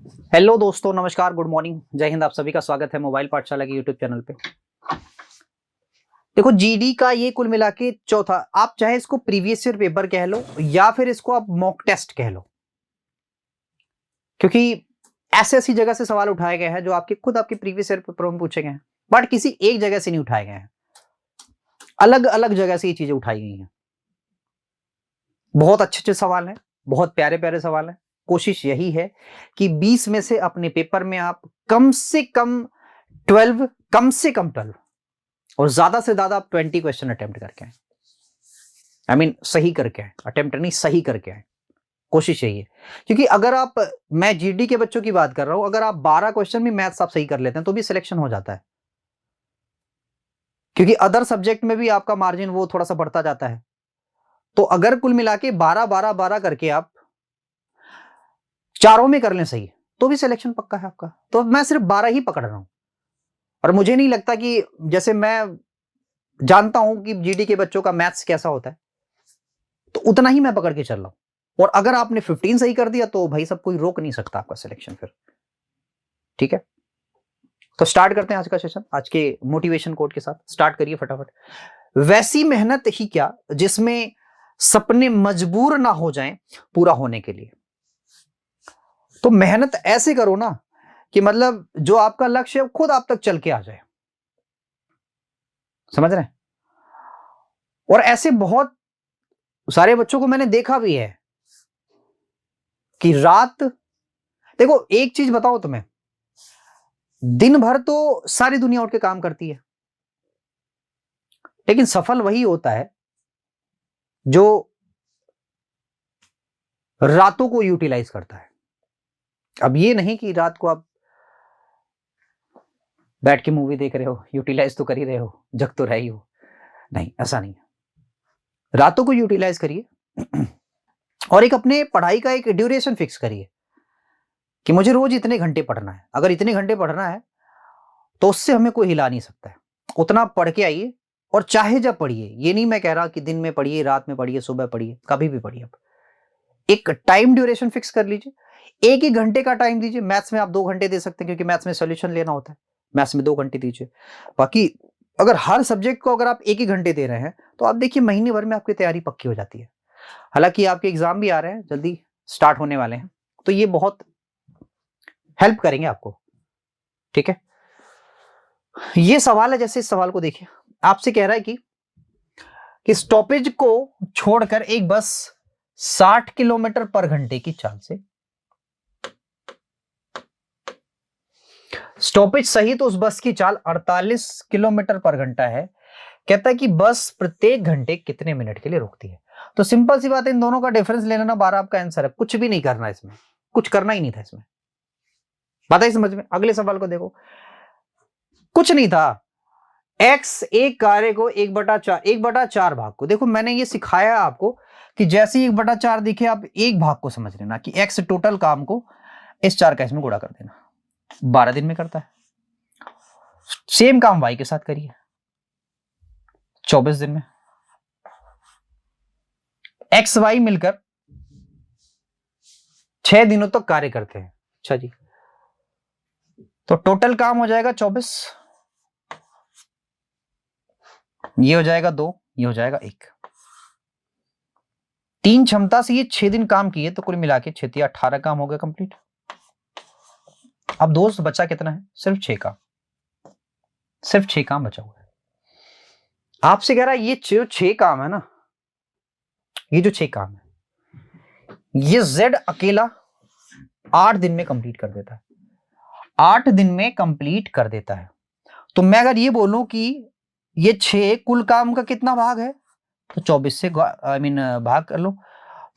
Hello दोस्तों, नमस्कार, good morning, जय हिंद। आप सभी का स्वागत है मोबाइल पाठशाला के यूट्यूब चैनल पे। देखो, जीडी का ये कुल मिला के चौथा, आप चाहे इसको प्रीवियस ईयर पेपर कह लो या फिर इसको आप मॉक टेस्ट कह लो, क्योंकि ऐसी ऐसी जगह से सवाल उठाए गए हैं जो आपके खुद आपके प्रीवियस ईयर पेपर में पूछे गए हैं, बट किसी एक जगह से नहीं उठाए गए हैं, अलग अलग जगह से ये चीजें उठाई गई हैं। बहुत अच्छे अच्छे सवाल हैं, बहुत प्यारे प्यारे सवाल हैं। कोशिश यही है कि 20 में से अपने पेपर में आप कम से कम 12, कम से कम 12 और ज्यादा से ज्यादा आप 20 क्वेश्चन अटेम्प्ट करके आए। सही करके आए, अटेम्प्ट नहीं, सही करके आए। कोशिश यही है, क्योंकि अगर आप, मैं जीडी के बच्चों की बात कर रहा हूं, अगर आप 12 क्वेश्चन भी मैथ्स आप सही कर लेते हैं तो भी सिलेक्शन हो जाता है, क्योंकि अदर सब्जेक्ट में भी आपका मार्जिन वो थोड़ा सा बढ़ता जाता है। तो अगर कुल मिला के 12 12 12 करके आप चारों में कर लें सही, तो भी सिलेक्शन पक्का है आपका। तो मैं सिर्फ 12 ही पकड़ रहा हूं, और मुझे नहीं लगता कि, जैसे मैं जानता हूं कि जीडी के बच्चों का मैथ्स कैसा होता है, तो उतना ही मैं पकड़ के चल रहा हूं। और अगर आपने 15 सही कर दिया तो भाई सब कोई रोक नहीं सकता आपका सिलेक्शन फिर। ठीक है, तो स्टार्ट करते हैं आज का सेशन, आज के मोटिवेशन कोट के साथ। स्टार्ट करिए फटाफट। वैसी मेहनत ही क्या जिसमें सपने मजबूर ना हो जाएं पूरा होने के लिए। तो मेहनत ऐसे करो ना कि मतलब जो आपका लक्ष्य है खुद आप तक चल के आ जाए। समझ रहे हैं? और ऐसे बहुत सारे बच्चों को मैंने देखा भी है कि रात, देखो एक चीज बताओ तुम्हें, दिन भर तो सारी दुनिया उठ के काम करती है, लेकिन सफल वही होता है जो रातों को यूटिलाइज करता है। अब ये नहीं कि रात को आप बैठ के मूवी देख रहे हो, यूटिलाइज तो कर ही रहे हो, जग तो रही हो। नहीं, ऐसा नहीं है। रातों को यूटिलाइज करिए और एक अपने पढ़ाई का एक ड्यूरेशन फिक्स करिए कि मुझे रोज इतने घंटे पढ़ना है। अगर इतने घंटे पढ़ना है तो उससे हमें कोई हिला नहीं सकता है। उतना पढ़ के आइए, और चाहे जब पढ़िए। ये नहीं मैं कह रहा कि दिन में पढ़िए, रात में पढ़िए, सुबह पढ़िए, कभी भी पढ़िए। आप एक टाइम ड्यूरेशन फिक्स कर लीजिए, एक ही घंटे का टाइम दीजिए। मैथ्स में आप 2 घंटे दे सकते हैं, क्योंकि मैथ्स में सॉल्यूशन लेना होता है। मैथ्स में 2 घंटे दीजिए। बाकी अगर हर सब्जेक्ट को अगर आप एक ही घंटे दे रहे हैं तो आप देखिए महीने भर में आपकी तैयारी पक्की हो जाती है। हालांकि आपके एग्जाम भी आ रहे हैं, जल्दी स्टार्ट होने वाले हैं, तो ये बहुत हेल्प करेंगे आपको। ठीक है, ये सवाल है, जैसे इस सवाल को देखिए, आपसे कह रहा है कि स्टॉपेज को छोड़कर एक बस 60 किलोमीटर पर घंटे की चाल से, स्टॉपेज सही तो उस बस की चाल 48 किलोमीटर पर घंटा है। कहता है कि बस प्रत्येक घंटे कितने मिनट के लिए रुकती है। तो सिंपल सी बात है, इन दोनों का डिफरेंस ले लेना, 12 आपका आंसर है। कुछ भी नहीं करना इसमें, कुछ करना ही नहीं था इसमें। बात है समझ में? अगले सवाल को देखो, कुछ नहीं था। एक्स एक कार्य को 1/4 भाग को, देखो मैंने ये सिखाया आपको कि जैसे ही 1/4 दिखे आप एक भाग को समझ लेना कि एक्स टोटल काम को इस 4 का इसमें गुणा कर देना। 12 दिन में करता है। सेम काम वाई के साथ करिए, 24 दिन में। एक्स वाई मिलकर 6 दिनों तक कार्य करते हैं। अच्छा जी, तो टोटल काम हो जाएगा 24, ये हो जाएगा 2, ये हो जाएगा 1। 3 क्षमता से ये 6 दिन काम किए, तो कुल मिला के 6 या 18 काम हो गया कंप्लीट। अब दोस्त बचा कितना है? सिर्फ 6 काम, सिर्फ 6 काम बचा हुआ है। आपसे कह रहा है ये जो 6 काम है ना, ये जो 6 काम है, ये जेड अकेला 8 दिन में कंप्लीट कर देता है। 8 दिन में कंप्लीट कर देता है। तो मैं अगर ये बोलूं कि ये 6 कुल काम का कितना भाग है, तो 24 से भाग कर लो,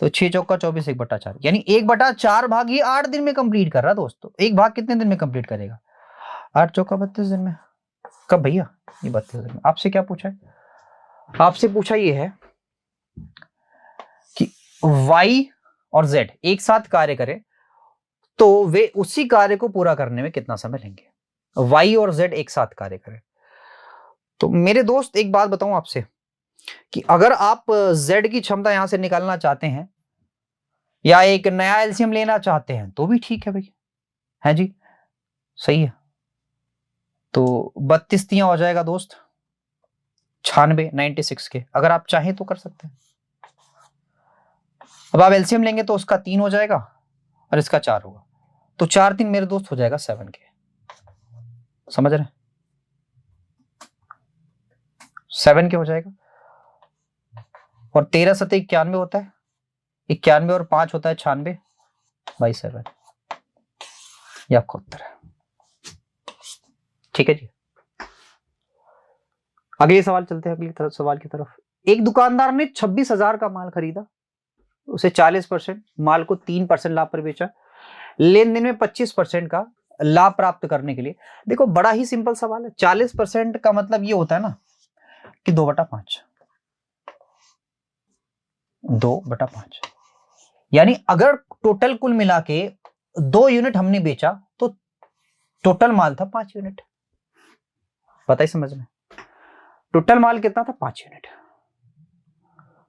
तो 6 चौका 24, 1/4, यानी 1/4 भाग ये 8 दिन में कंप्लीट कर रहा है दोस्तों। एक भाग कितने दिन में कंप्लीट करेगा? 8 चौका 32 दिन में। कब भैया? ये 32 दिन में। आपसे क्या पूछा है? आपसे पूछा ये है कि y और z एक साथ कार्य करें तो वे उसी कार्य को पूरा करने में कितना समय लेंगे। y और z एक साथ कार्य करें, तो मेरे दोस्त एक बात बताऊं आपसे कि अगर आप z की क्षमता यहां से निकालना चाहते हैं या एक नया एलसीएम लेना चाहते हैं तो भी ठीक है भाई, है जी, सही है। तो 32 तियां हो जाएगा दोस्त 96, 96 के। अगर आप चाहें तो कर सकते हैं। अब आप एलसीएम लेंगे तो उसका 3 हो जाएगा और इसका 4 होगा, तो 4 3 मेरे दोस्त हो जाएगा 7 के। समझ रहे हैं? 7 के हो जाएगा। और 13 सतह 91 होता है, 91 और 5 होता है 96 बाई 7, ये आपका उत्तर है। ठीक है जी, अगले सवाल चलते हैं, अगली सवाल की तरफ। एक दुकानदार ने 26,000 का माल खरीदा, उसे 40% माल को 3% लाभ पर बेचा, लेन देन में 25% का लाभ प्राप्त करने के लिए। देखो बड़ा ही सिंपल सवाल है। 40% का मतलब ये होता है ना कि 2/5, 2/5, यानी अगर टोटल कुल मिला के 2 यूनिट हमने बेचा तो टोटल माल था 5 यूनिट। पता ही समझ में, टोटल माल कितना था 5 यूनिट।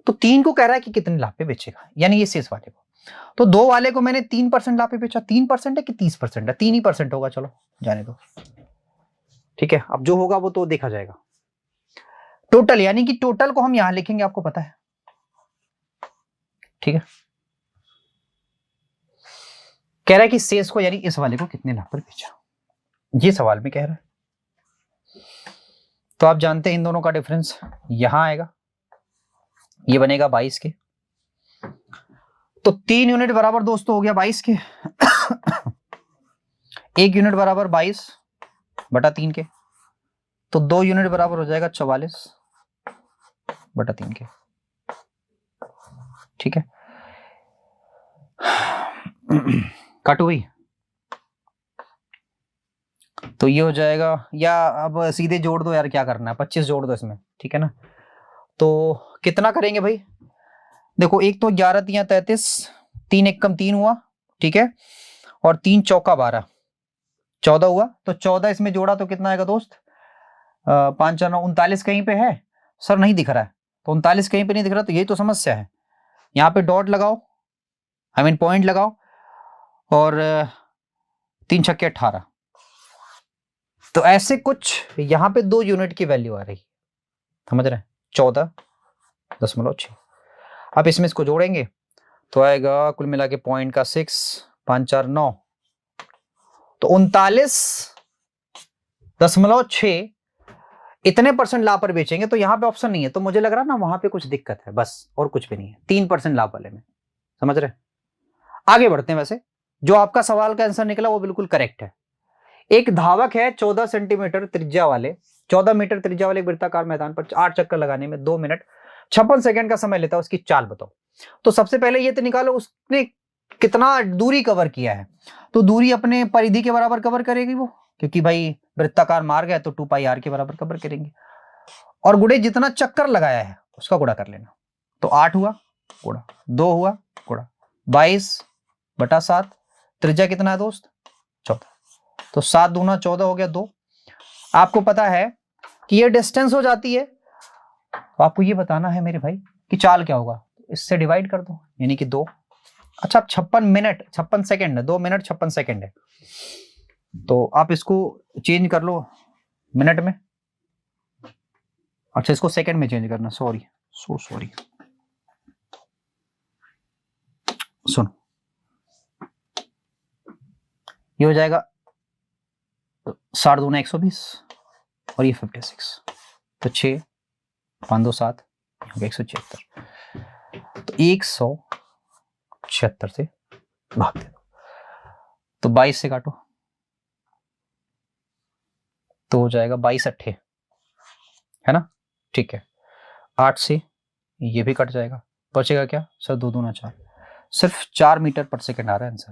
तो 3 को कह रहा है कि कितने लाभ पे बेचेगा, यानी ये शेष वाले को। तो 2 वाले को मैंने 3% लाभ पे बेचा। 3% है कि 30% है? 3% होगा, चलो जाने दो। ठीक है, अब जो होगा वो तो देखा जाएगा। टोटल यानी कि टोटल को हम यहां लिखेंगे, आपको पता है। ठीक है, कह रहा है कि शेष को यानी इस वाले को कितने लाभ पर बेचा, ये सवाल में कह रहा है। तो आप जानते हैं इन दोनों का डिफरेंस यहां आएगा, ये बनेगा 22 के। तो 3 यूनिट बराबर दोस्तों हो गया 22 के। 1 यूनिट बराबर 22/3 के। तो 2 यूनिट बराबर हो जाएगा 44/3 के। ठीक है, काटो भाई। तो ये हो जाएगा, या अब सीधे जोड़ दो यार, क्या करना है, 25 जोड़ दो इसमें। ठीक है ना, तो कितना करेंगे भाई? देखो एक तो 11 तियां 33, 3 1 कम 3 हुआ, ठीक है, और 3 चौका 12, 14 हुआ। तो 14 इसमें जोड़ा तो कितना आएगा दोस्त? 5 4 9 39 कहीं पे है सर? नहीं दिख रहा है। तो 39 कहीं पे नहीं दिख रहा, तो यही तो समस्या है। यहाँ पे डॉट लगाओ, आई मीन पॉइंट लगाओ, और 3 छक्के 18। तो ऐसे कुछ यहाँ पे 2 यूनिट की वैल्यू आ रही, समझ रहे हैं? 14.6। अब इसमें इसको जोड़ेंगे तो आएगा कुल मिला के पॉइंट का 6, 5 4 9, तो 39.6 इतने परसेंट लाभ पर बेचेंगे। तो यहाँ पे ऑप्शन नहीं है, तो मुझे लग रहा है ना वहां पे कुछ दिक्कत है, बस और कुछ भी नहीं है। 3% लाभ वाले में, समझ रहे? आगे बढ़ते हैं। वैसे जो आपका सवाल का आंसर निकला वो बिल्कुल करेक्ट है। एक धावक है 14 सेंटीमीटर त्रिज्या वाले 14 मीटर त्रिज्या वाले वृत्ताकार मैदान पर 8 चक्कर लगाने में 2 मिनट 56 सेकंड का समय लेता है, उसकी चाल बताओ। तो सबसे पहले ये तो निकालो उसने कितना दूरी कवर किया है। तो दूरी अपने परिधि के बराबर कवर करेगी वो, क्योंकि भाई वृत्ताकार मार्ग है तो 2πr के बराबर कवर करेंगे। और गुणे जितना चक्कर लगाया है उसका गुणा कर लेना। तो 8 हुआ गुणा 2 हुआ गुणा 22/7। त्रिज्या कितना है दोस्त? 14। तो 7 दूना 14 हो गया 2। आपको पता है कि ये डिस्टेंस हो जाती है, तो आपको ये बताना है मेरे भाई कि चाल क्या होगा। इससे डिवाइड कर दो, यानी कि 2। अच्छा, 56 मिनट 56 सेकंड है, 2 मिनट 56 सेकंड है, तो आप इसको चेंज कर लो मिनट में। अच्छा, इसको सेकंड में चेंज करना, सॉरी सॉरी। सुनो, ये हो जाएगा 7 दूना 120 और ये 56, तो 6 5 2 7 176। तो 176 से भाग दे दो, तो 22 से काटो तो हो जाएगा 22 अट्ठे, है ना? ठीक है, 8 से ये भी कट जाएगा, बचेगा क्या सर? 2 दूना 4, सिर्फ 4 मीटर पर सेकंड आ रहा है आंसर।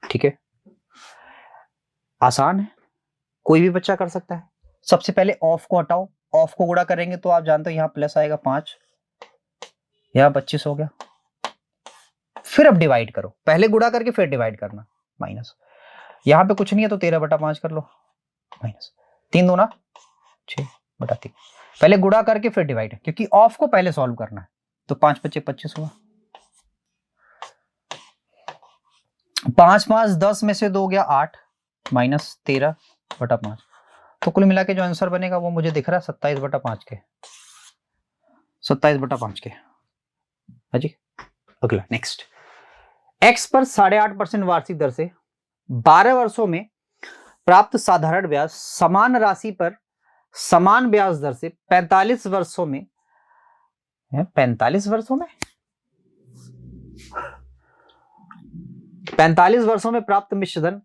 ठीक है, आसान है, कोई भी बच्चा कर सकता है। सबसे पहले ऑफ को हटाओ, ऑफ को गुणा करेंगे तो आप जानते हो यहाँ प्लस आएगा 5, यहाँ 25 हो गया। फिर अब डिवाइड करो, पहले गुणा करके फिर डिवाइड करना, माइनस। यहाँ पे कुछ नहीं है तो 13/5 कर लो, माइनस 3 दूना 6/3। पहले गुणा करके फिर डिवाइड, क्योंकि ऑफ को पहले सॉल्व करना है। तो 5 × 5 = 25 हुआ। 5 5 10 में से 2 गया 8 माइनस 13/5। तो कुल मिला के जो आंसर बनेगा वो मुझे दिख रहा है 27/5 के, 27/5 के। हाँ जी। अगला नेक्स्ट, x पर 8.5% वार्षिक दर से 12 वर्षों में प्राप्त साधारण ब्याज समान राशि पर समान ब्याज दर से 45 वर्षों में 45 वर्षों में 45 वर्षों में प्राप्त मिश्रधन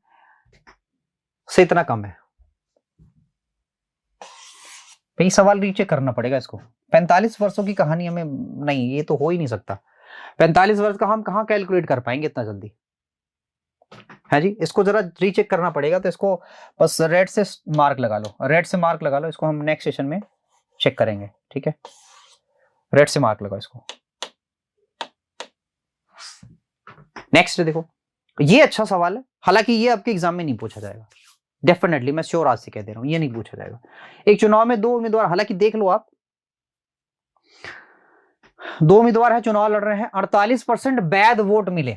से इतना कम है। भाई सवाल रीचेक करना पड़ेगा इसको। 45 वर्षों की कहानी हमें नहीं, ये तो हो ही नहीं सकता। 45 वर्ष का हम कहां कैलकुलेट कर पाएंगे इतना जल्दी, है जी। इसको जरा रीचेक करना पड़ेगा। तो इसको बस रेड से मार्क लगा लो, रेड से मार्क लगा लो। इसको हम नेक्स्ट सेशन में चेक करेंगे, ठीक है। रेड से मार्क लगाओ इसको। नेक्स्ट देखो, ये अच्छा सवाल है, हालांकि ये आपके एग्जाम में नहीं पूछा जाएगा डेफिनेटली, मैं श्योर आज से कह दे रहा हूं, ये नहीं पूछा जाएगा। एक चुनाव में 2 उम्मीदवार, हालांकि देख लो आप, 2 उम्मीदवार है, चुनाव लड़ रहे हैं, 48% वैध वोट मिले।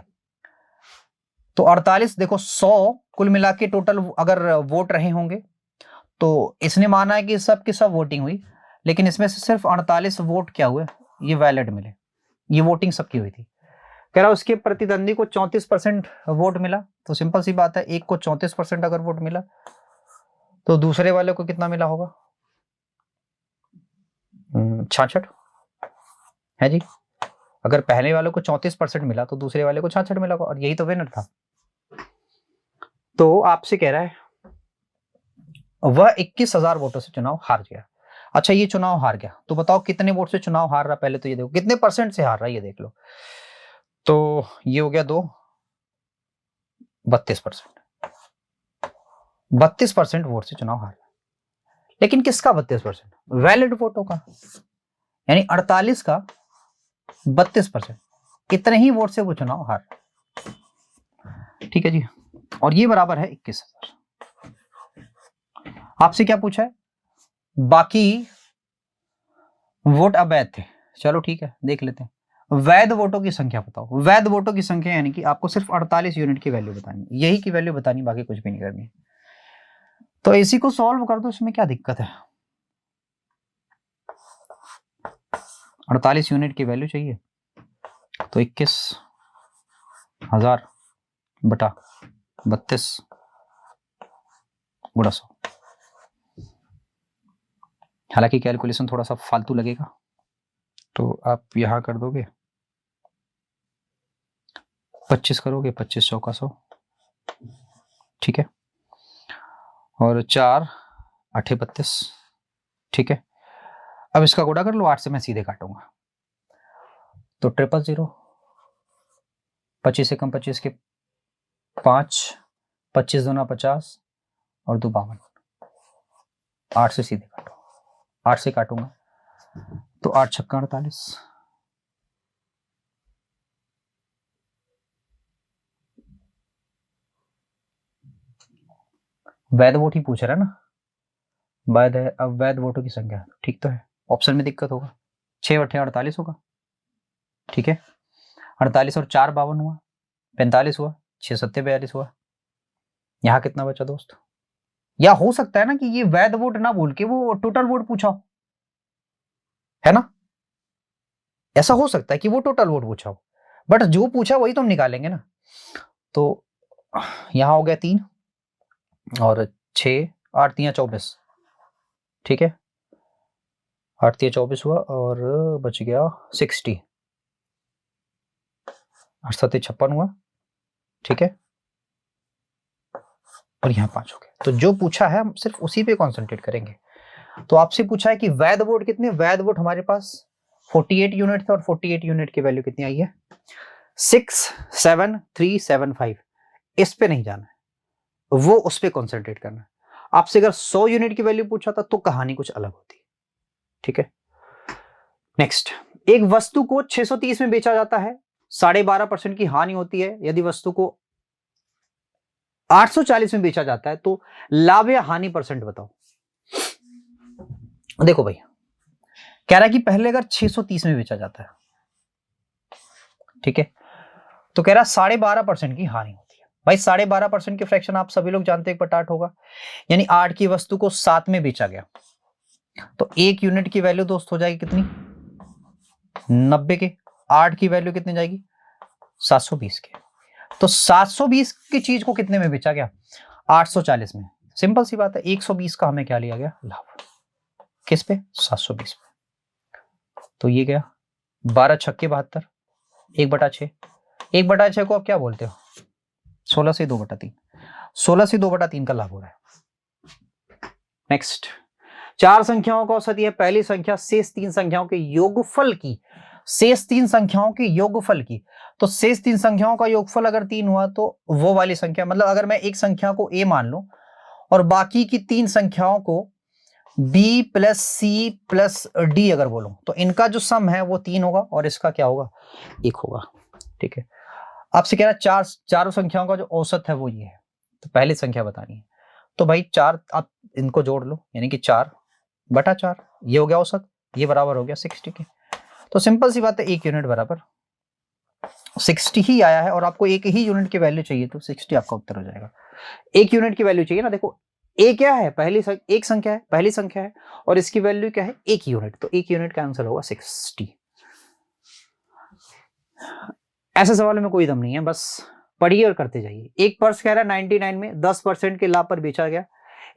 तो 48 देखो 100 कुल मिला के टोटल अगर वोट रहे होंगे, तो इसने माना है कि सब की सब वोटिंग हुई, लेकिन इसमें से सिर्फ 48 वोट क्या हुए, ये वैलिड मिले, ये वोटिंग सबकी हुई थी। कह रहा उसके प्रतिद्वंदी को 34% वोट मिला। तो सिंपल सी बात है, एक को 34% अगर वोट मिला तो दूसरे वाले को कितना मिला होगा, 66, है जी। अगर पहले वाले को 34% मिला तो दूसरे वाले को 66 मिला, और यही तो विनर था। तो आपसे कह रहा है वह 21,000 वोटों से चुनाव हार गया। अच्छा, ये चुनाव हार गया, तो बताओ कितने वोट से चुनाव हार रहा। पहले तो ये देखो कितने परसेंट से हार रहा है, ये देख लो। तो ये हो गया 32%। 32% वोट से चुनाव हार रहा है। लेकिन किसका 32%? वैलिड वोटों का, यानी 48 का 32%, कितने ही वोट से वो चुनाव हार रहा है, ठीक है जी। और ये बराबर है 21,000। आपसे क्या पूछा है, बाकी वोट अवैध थे। चलो ठीक है, देख लेते हैं। वैध वोटों की संख्या बताओ। वैध वोटों की संख्या यानी कि आपको सिर्फ 48 यूनिट की वैल्यू बतानी, यही की वैल्यू बतानी, बाकी कुछ भी नहीं करनी। तो इसी को सॉल्व कर दो, इसमें क्या दिक्कत है। 48 यूनिट की वैल्यू चाहिए, तो 21,000 बटा 32 गुणा 100। हालांकि कैलकुलेशन थोड़ा सा फालतू लगेगा, तो आप यहां कर दोगे 25 करोगे, 25 चौका 100, ठीक है। और 4 8 32, ठीक है। अब इसका गुणा कर लो 8 से, मैं सीधे काटूंगा। तो 000, 25 से कम 25 के 5, 25 दूना 50 और 2 52, 8 से सीधे काटो, 8 से काटूंगा तो 8 छक्का 48। वैध वोट ही पूछ रहा है ना, वैध है। अब वैध वोटों की संख्या ठीक तो है, ऑप्शन में दिक्कत होगा। 6 8 48 होगा, ठीक है। 48 और 4 52 हुआ, 45 हुआ, 6 7 42 हुआ। यहां कितना बचा दोस्त? या हो सकता है ना कि ये वैध वोट ना बोल के वो टोटल वोट पूछा हो, है ना। ऐसा हो सकता है कि वो टोटल वोट पूछा हो, बट जो पूछा वही तो हम निकालेंगे ना। तो यहां हो गया 3 और 6 8 3 24, ठीक है। 8 3 24 हुआ और बच गया 60, 8 7 56 हुआ, ठीक है। और यहाँ 5 हो गया। तो जो पूछा है हम सिर्फ उसी पे कॉन्सेंट्रेट करेंगे। तो आपसे पूछा है कि वैध वोट कितने, वैध वोट हमारे पास 48 यूनिट थे, और 48 यूनिट की वैल्यू कितनी आई है 67375। इस पे नहीं जाना है, वो उस पे कॉन्सेंट्रेट करना है। आपसे अगर 100 यूनिट की वैल्यू पूछा था तो कहानी कुछ अलग होती, ठीक है। नेक्स्ट, एक वस्तु को 630 में बेचा जाता है, 12.5% की हानि होती है। यदि वस्तु को 840 में बेचा जाता है तो लाभ या हानि परसेंट बताओ। देखो भाई, कह रहा है कि पहले अगर 630 में बेचा जाता है, ठीक है, तो कह रहा 12.5% की हानि होती है। भाई 12.5% के फ्रैक्शन आप सभी लोग जानते हैं 1/8 होगा, यानी 8 की वस्तु को 7 में बेचा गया, तो 1 यूनिट की वैल्यू दोस्त हो जाएगी कितनी, 90 के। 8 की वैल्यू कितनी जाएगी, 720 के। तो 720 की चीज को कितने में बेचा गया, 840 में। सिंपल सी बात है, 120 का हमें क्या लिया गया, लाभ। किस पे, 720 पे। तो ये गया 12 छक्के 72, 1/6। 1/6 को आप क्या बोलते हो, 16 से 2/3। 16 से 2/3 का लाभ हो रहा है। नेक्स्ट, 4 संख्याओं का औसत है, पहली संख्या शेष 3 संख्याओं के योगफल की, शेष 3 संख्याओं के योगफल की। तो शेष 3 संख्याओं का योगफल अगर 3 हुआ तो वो वाली संख्या, मतलब अगर मैं एक संख्या को a मान लूं और बाकी की 3 संख्याओं को b plus c plus d अगर बोलूं, तो इनका जो सम है वो 3 होगा और इसका क्या होगा, 1 होगा। ठीक है, आपसे कह रहा है चारों संख्याओं का जो औसत है वो ये है, तो पहली संख्या बतानी है। तो भाई 4 आप इनको जोड़ लो, यानी कि 4/4, ये हो गया औसत, ये बराबर हो गया 60 के। तो सिंपल सी बात है, 1 यूनिट बराबर 60 ही आया है, और आपको 1 ही यूनिट की वैल्यू चाहिए, तो 60 आपका उत्तर हो जाएगा। 1 यूनिट की वैल्यू चाहिए ना, देखो a क्या है, एक संख्या है, पहली संख्या है, और इसकी वैल्यू क्या है, 1 यूनिट, तो 1 यूनिट का आंसर होगा 60। ऐसे सवालों में कोई दम नहीं है, बस पढ़िए और करते जाइए। एक पर्स कह रहा है 99 में 10% के लाभ पर बेचा गया,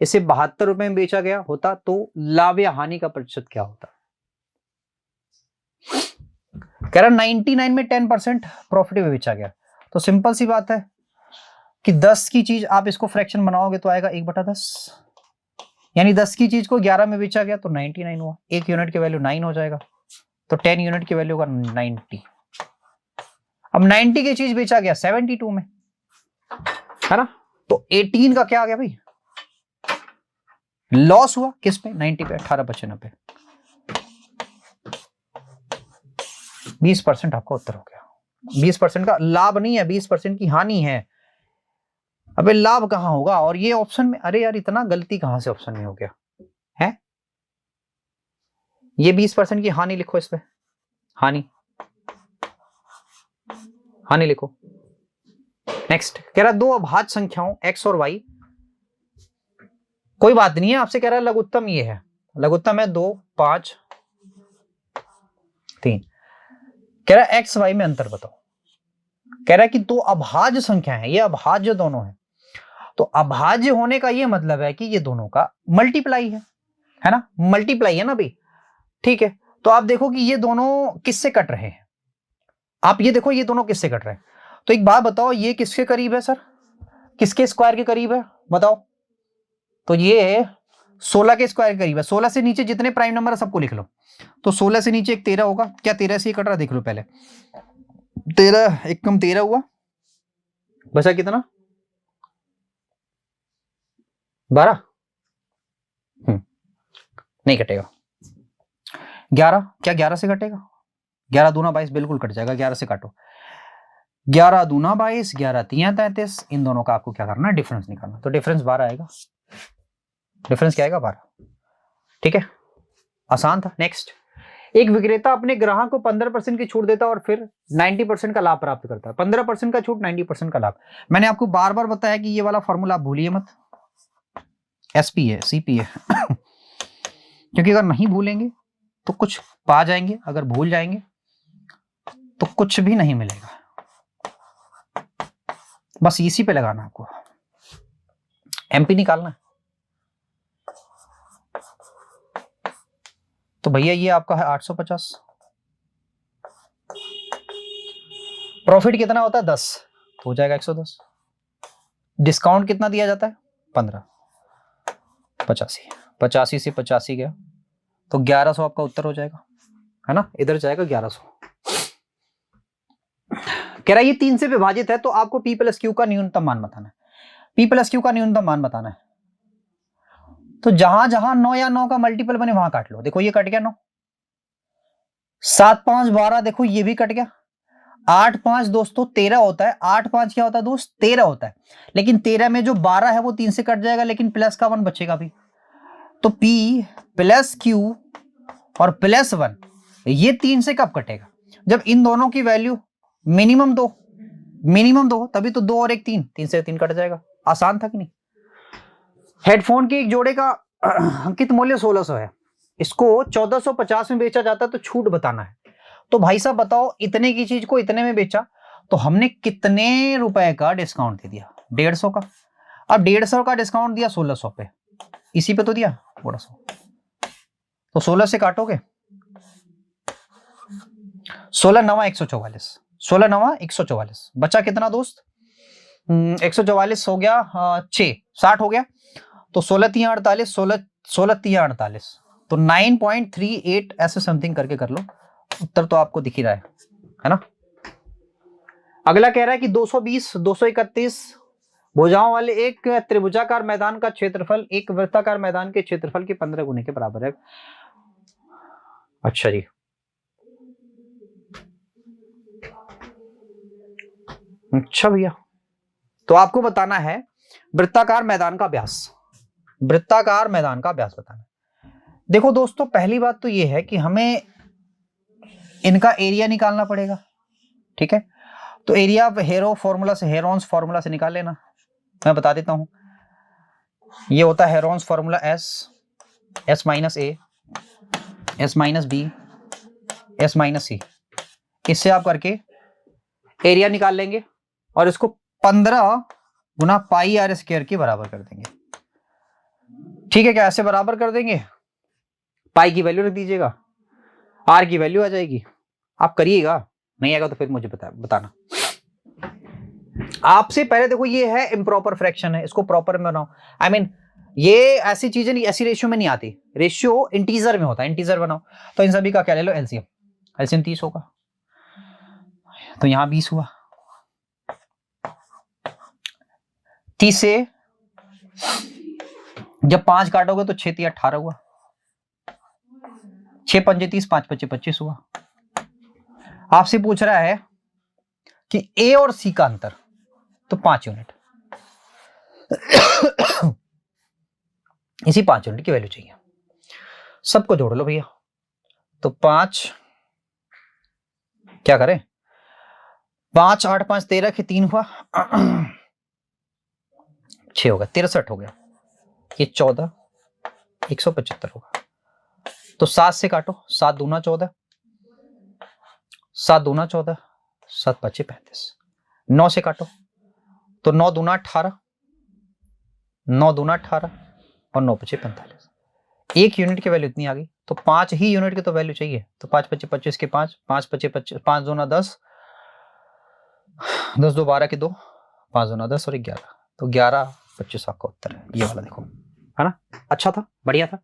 इसे 72 रुपए में बेचा गया होता तो लाभ या हानि का प्रतिशत क्या होता। कह रहा 99 में 10% प्रॉफिट में बेचा गया, तो सिंपल सी बात है कि 10 की चीज आप इसको फ्रैक्शन बनाओगे तो आएगा 1/10, यानी 10 की चीज को 11 में बेचा गया तो 99 हुआ, 1 यूनिट की वैल्यू 9 हो जाएगा, तो 10 यूनिट की वैल्यू होगा 90। अब 90 की चीज बेचा गया 72 में, है ना, तो 18 का क्या आ गया भाई, लॉस हुआ किस पे, 90 पे, 18/95, 20% आपका उत्तर हो गया। 20% का लाभ नहीं है, 20% की हानि है। अबे लाभ कहां होगा, और ये ऑप्शन में, अरे यार इतना गलती कहां से ऑप्शन में हो गया है, ये 20% की हानि लिखो, इस पे हानि लिखो। नेक्स्ट, कह रहा 2 अभाज्य संख्याओं x और y, कोई बात नहीं है, आपसे कह रहा है लघुत्तम ये है, लघुत्तम है 2, 5, 3। कह रहा है x y में अंतर बताओ। कह रहा है कि 2 अभाज्य संख्या है, ये अभाज्य दोनों है, तो अभाज्य होने का ये मतलब है कि ये दोनों का मल्टीप्लाई है ना, मल्टीप्लाई है ना भाई। ठीक है, तो आप देखो कि ये दोनों किससे कट रहे हैं, आप ये देखो ये दोनों किससे कट रहे हैं। तो एक बात बताओ, ये किसके करीब है सर, किसके स्क्वायर के करीब है बताओ, तो ये 16 के स्क्वायर के करीब है। 16 से नीचे जितने प्राइम नंबर है सबको लिख लो, तो 16 से नीचे एक 13 होगा, क्या 13 से ये कट रहा, देख लो पहले, 13 एक कम 13 हुआ, बचा कितना, 12, नहीं कटेगा। 11, क्या 11 से कटेगा, 11 दूना 22, बिल्कुल कट जाएगा, 11 से काटो, 11 दूना 22, 11 तिया 33, इन दोनों का आपको क्या करना है, डिफरेंस निकालना, तो डिफरेंस 12 आएगा, डिफरेंस क्या आएगा, 12। ठीक है, आसान था। नेक्स्ट, एक विक्रेता अपने ग्राहक को 15% की छूट देता है और फिर 90% का लाभ प्राप्त करता है। 15% का छूट, 90% का लाभ। मैंने आपको बार बार बताया कि ये वाला फॉर्मूला आप भूलिए मत, एसपी है, सीपी है क्योंकि अगर नहीं भूलेंगे तो कुछ पा जाएंगे, अगर भूल जाएंगे तो कुछ भी नहीं मिलेगा। बस इसी पे लगाना आपको, एमपी निकालना है। तो भैया ये आपका है 850, प्रॉफिट कितना होता है 10, तो हो जाएगा 110, डिस्काउंट कितना दिया जाता है 15, 85 से 85 गया तो 1100 आपका उत्तर हो जाएगा, है ना, इधर जाएगा 1100। कह रहा है ये 3 से विभाजित है तो आपको P प्लस Q का न्यूनतम मान बताना है। P प्लस Q का न्यूनतम मान बताना है, तो जहां जहां 9 या 9 का मल्टीपल बने वहां काट लो। देखो ये कट गया 9, 7 5 12, देखो ये भी कट गया, 8 5 दोस्तों 13 होता है, 8 5 क्या होता है दोस्त, 13 होता है, लेकिन 13 में जो 12 है वो 3 से कट जाएगा, लेकिन प्लस का 1 बचेगा भी, तो P प्लस Q और प्लस 1 ये 3 से कब कटेगा, जब इन दोनों की वैल्यू मिनिमम 2 मिनिमम 2, तभी तो 2 और 1 3, 3 से 3 कट जाएगा। आसान था कि नहीं। हेडफोन के एक जोड़े का अंकित मूल्य 1600 है, इसको 1450 में बेचा जाता तो छूट बताना है। तो भाई साहब बताओ, इतने की चीज को इतने में बेचा तो हमने कितने रुपए का डिस्काउंट दे दिया? 150 का। अब 150 का डिस्काउंट दिया 1600 पे, इसी पे तो दिया थोड़ा सा, तो 16 से काटोगे, 16 नवा 144, 16 नवा 144, बचा कितना दोस्त? 144 हो गया 6, 60 हो गया, तो 16 3 48, 16 3 48, तो 9.38 ऐसे समथिंग करके कर लो, उत्तर तो आपको दिख ही रहा है ना। अगला कह रहा है कि 220 231 भुजाओं वाले एक त्रिभुजाकार मैदान का क्षेत्रफल एक वृत्ताकार मैदान के क्षेत्रफल के 15 गुने के बराबर है। अच्छा जी, अच्छा भैया, तो आपको बताना है वृत्ताकार मैदान का व्यास, वृत्ताकार मैदान का व्यास बताना। देखो दोस्तों, पहली बात तो यह है कि हमें इनका एरिया निकालना पड़ेगा, ठीक है। तो एरिया हेरोन्स फॉर्मूला से निकाल लेना, मैं बता देता हूं। ये होता है Heron's formula S minus A, S minus B, S minus C, इससे आप करके एरिया निकाल लेंगे और इसको 15 गुना पाई आर स्क्वायर के बराबर कर देंगे, ठीक है। क्या ऐसे बराबर कर देंगे, पाई की वैल्यू रख दीजिएगा, आर की वैल्यू आ जाएगी, आप करिएगा, नहीं आएगा तो फिर मुझे बताना। आपसे पहले देखो, ये है इम्प्रॉपर फ्रैक्शन है, इसको प्रॉपर में बनाओ। आई मीन ये ऐसी चीजें नहीं, ऐसी रेशियो में नहीं आती, रेशियो इंटीजर में होता है, इंटीजर बनाओ। तो इन सभी का क्या ले लो, एलसीएम, एलसीएम 30 होगा, तो यहां 20 हुआ, 30 से जब 5 काटोगे तो 6 3 18 हुआ, 6 पंजे 30, 5 25 25 हुआ। आपसे पूछ रहा है कि ए और सी का अंतर, तो 5 यूनिट, इसी 5 यूनिट की वैल्यू चाहिए, सबको जोड़ लो भैया। तो 5 क्या करें, 5 8 5 13 के 3 हुआ, 6 होगा, 63 हो गया, ये 14 175 होगा। तो 7 से काटो, 7 दूना 14, 7 दूना 14, 7 5 35, 9 से काटो, तो 9 दूना 18, 9 दूना 18 और 9 5 45, एक यूनिट की वैल्यू इतनी आ गई। तो 5 ही यूनिट की तो वैल्यू चाहिए, तो 5 25 25 के 5, 5 25 25, 5 दूना 10, 10 2 12 के 2, 5 दूना 10 और 11, तो 11 25 आपका उत्तर है, ये वाला देखो, है ना। अच्छा था, बढ़िया था।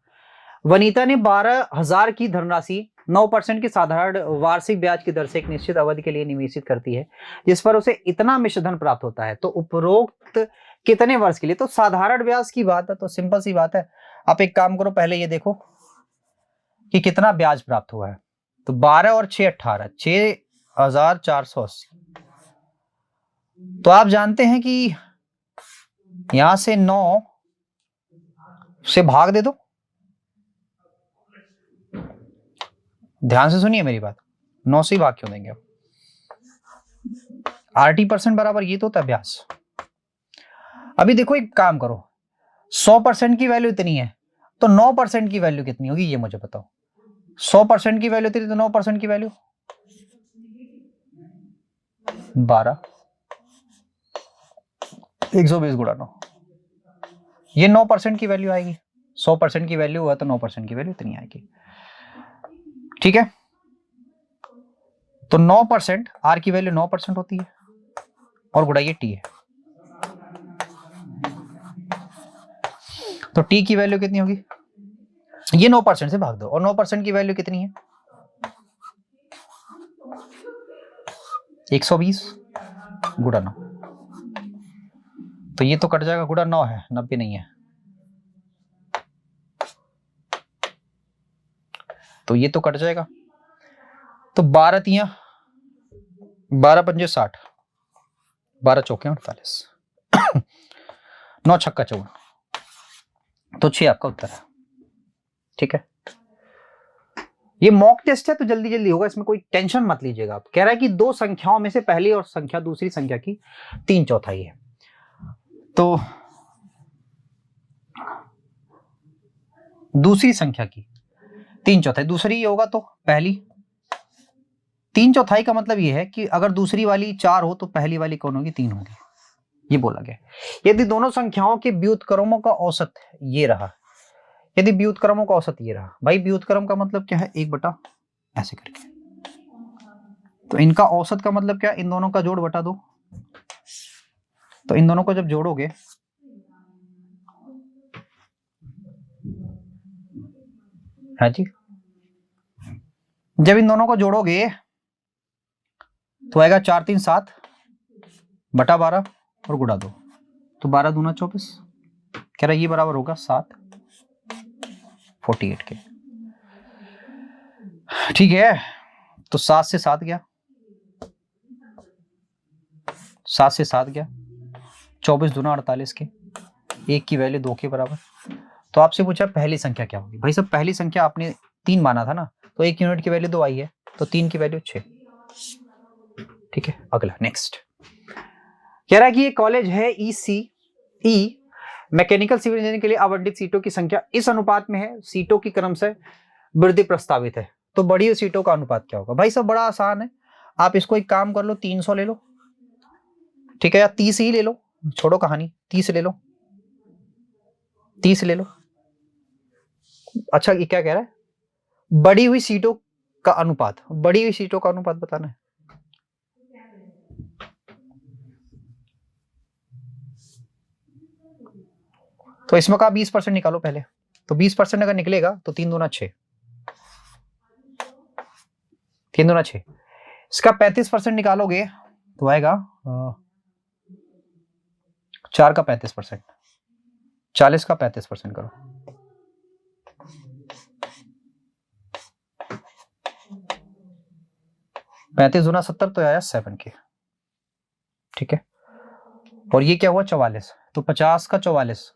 वनीता ने 12,000 की धनराशि 9% की साधारण वार्षिक ब्याज की दर से एक निश्चित अवधि के लिए निवेशित करती है, जिस पर उसे इतना मिश्रधन प्राप्त होता है, तो उपरोक्त कितने वर्ष के लिए? तो साधारण ब्याज की बात है, तो सिंपल सी बात है, आप एक काम करो, पहले ये देखो कि कितना ब्याज प्राप्त हुआ है, तो 12 और 6 18, 6,480। तो आप जानते हैं कि यहां से 9 से भाग दे दो, ध्यान से सुनिए मेरी बात, 9 से भाग क्यों देंगे? RT% बराबर ये तो होता है ब्याज। अभी देखो एक काम करो, 100% की वैल्यू इतनी है, तो 9% की वैल्यू कितनी होगी ये मुझे बताओ। 100% की वैल्यू इतनी, तो 9% की वैल्यू 12, 120 गुणा 9, ये 9% की वैल्यू आएगी। 100% की वैल्यू हुआ तो 9% की वैल्यू इतनी आएगी, ठीक है। तो 9%, आर की वैल्यू 9% होती है, और गुणा ये टी है, तो टी की वैल्यू कितनी होगी, ये 9% से भाग दो, और 9% की वैल्यू कितनी है, 120 गुणा 9, तो ये तो कट जाएगा, गुणा 9 है, 90 नहीं है, तो ये तो कट जाएगा। तो 12 तियां 12 पंजे 60, 12 चौके 48, 9 छक्का 54, तो 6 आपका उत्तर है, ठीक है। ये मॉक टेस्ट है तो जल्दी जल्दी होगा, इसमें कोई टेंशन मत लीजिएगा आप। कह रहा है कि दो संख्याओं में से पहली और संख्या दूसरी संख्या की 3/4 है। तो दूसरी संख्या की 3/4, दूसरी ये होगा तो पहली। 3/4 का मतलब ये है कि अगर दूसरी वाली 4 हो तो पहली वाली कौन होगी? 3 होगी, ये बोला गया। यदि दोनों संख्याओं के व्युत्क्रमों का औसत ये रहा, यदि व्युत्क्रमों का औसत ये रहा, भाई व्युत्क्रम का मतलब क्या है? 1/, ऐसे करके। तो इनका औसत का मतलब क्या? इन दोनों का जोड़ बटा 2। तो इन दोनों को जब जोड़ोगे हाँ जी, जब इन दोनों को जोड़ोगे तो आएगा 4 3 7 बटा 12 और गुणा 2, तो 12 दूना 24। कह रहा ये बराबर होगा 7 48 के। ठीक है, तो 7 से 7 गया, 7 से 7 गया, 24 दूना 48 के, 1 की वैल्यू 2 के बराबर। तो आपसे पूछा पहली संख्या क्या होगी? भाई सब पहली संख्या आपने 3 माना था ना, तो 1 यूनिट की वैल्यू 2 आई है, तो 3 की वैल्यू 6। ठीक है, अगला नेक्स्ट कह रहा है कि ये कॉलेज है ECE, मैकेनिकल सिविल इंजीनियरिंग के लिए आवंटित सीटों की संख्या इस अनुपात में है, सीटों की क्रम से वृद्धि प्रस्तावित है, तो बढ़ी हुई सीटों का अनुपात क्या होगा? भाई सब बड़ा आसान है, आप इसको एक काम कर लो, 300 ले लो, ठीक है, या 30 ही ले लो, छोड़ो कहानी, 30 ले लो, 30 ले लो। अच्छा ये क्या कह रहा है? बढ़ी हुई सीटों का अनुपात, बढ़ी हुई सीटों का अनुपात बताना है। तो इसमें का 20% निकालो पहले, तो 20% अगर निकलेगा तो 3 दूना 6, 3 दूना 6। इसका 35% निकालोगे तो आएगा 4 का 35%, 40 का 35% करो, 35 दूना 70 तो आया 7 के। ठीक है, और ये क्या हुआ? 44, तो 50 का 44,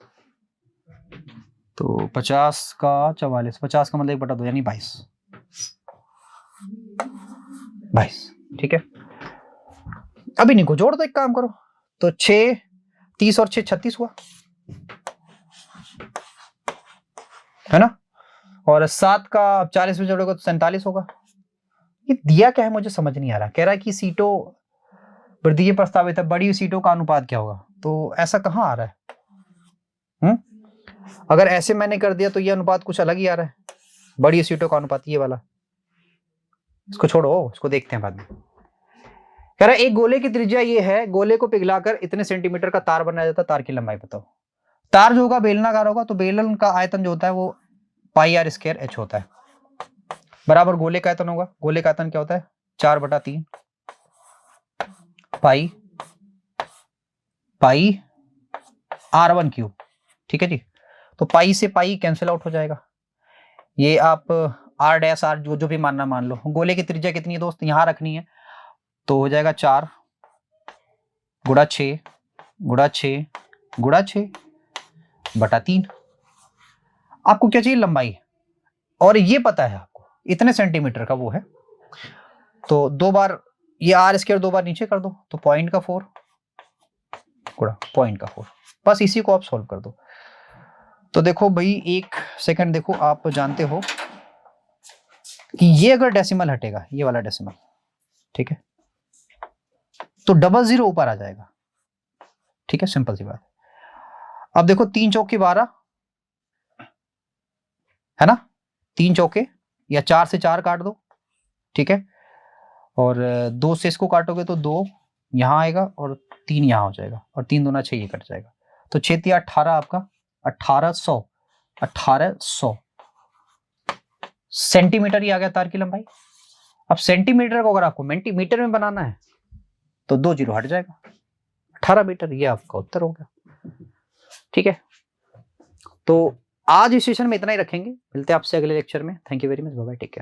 तो 50 का 44, 50 का मतलब 1/2 यानी 22। ठीक है, अभी इनको जोड़ दो, एक काम करो, तो 6 30 और 6 36 हुआ है ना, और 7 का 40 में जोड़ोगे तो 47 होगा। ये दिया क्या है मुझे समझ नहीं आ रहा। कह रहा है कि सीटों वृद्धि प्रस्तावित है, बड़ी सीटों का अनुपात क्या होगा? तो ऐसा कहां आ रहा है? अगर ऐसे मैंने कर दिया तो ये अनुपात कुछ अलग ही आ रहा है, बड़ी सीटों का अनुपात ये वाला। इसको छोड़ो, इसको देखते हैं बाद में। कह रहा है एक गोले की त्रिज्या ये है, गोले को पिघलाकर इतने सेंटीमीटर का तार बनाया जाता है, तार की लंबाई बताओ। तार जो होगा बेलनाकार होगा, तो बेलन का आयतन जो होता है वो πr²h होता है, बराबर गोले का आयतन होगा। गोले का आयतन क्या होता है? 4/3 पाई r1³। ठीक है जी, तो पाई से पाई कैंसिल आउट हो जाएगा, ये आप r' जो भी मानना मान लो। गोले की त्रिज्या कितनी है दोस्त? यहां रखनी है, तो हो जाएगा 4 गुणा 6 गुणा 6 गुणा 6/3। आपको क्या चाहिए? लंबाई, और ये पता है आपको इतने सेंटीमीटर का वो है, तो 2 बार ये r² 2 बार नीचे कर दो, तो 0.4 गुणा 0.4, बस इसी को आप सॉल्व कर दो। तो देखो भाई, एक सेकंड देखो, आप जानते हो कि ये अगर डेसिमल हटेगा, ये वाला डेसिमल, ठीक है, तो 00 ऊपर आ जाएगा। ठीक है, सिंपल सी बात। अब देखो 3 चौके 12 है ना, 3 चौके, या 4 से 4 काट दो, ठीक है, और 2 से इसको काटोगे तो 2 यहां आएगा और 3 यहां हो जाएगा, और 3 दूना 6 ये कट जाएगा, तो 6 × 18 आपका 1800 सेंटीमीटर ही आ गया तार की लंबाई। अब सेंटीमीटर को अगर आपको मिलीमीटर में बनाना है तो 2 0 हट जाएगा, 18 मीटर, ये आपका उत्तर हो गया। ठीक है, तो आज इस सेशन में इतना ही रखेंगे, मिलते हैं आपसे अगले लेक्चर में। Thank you very much, bye bye, take care.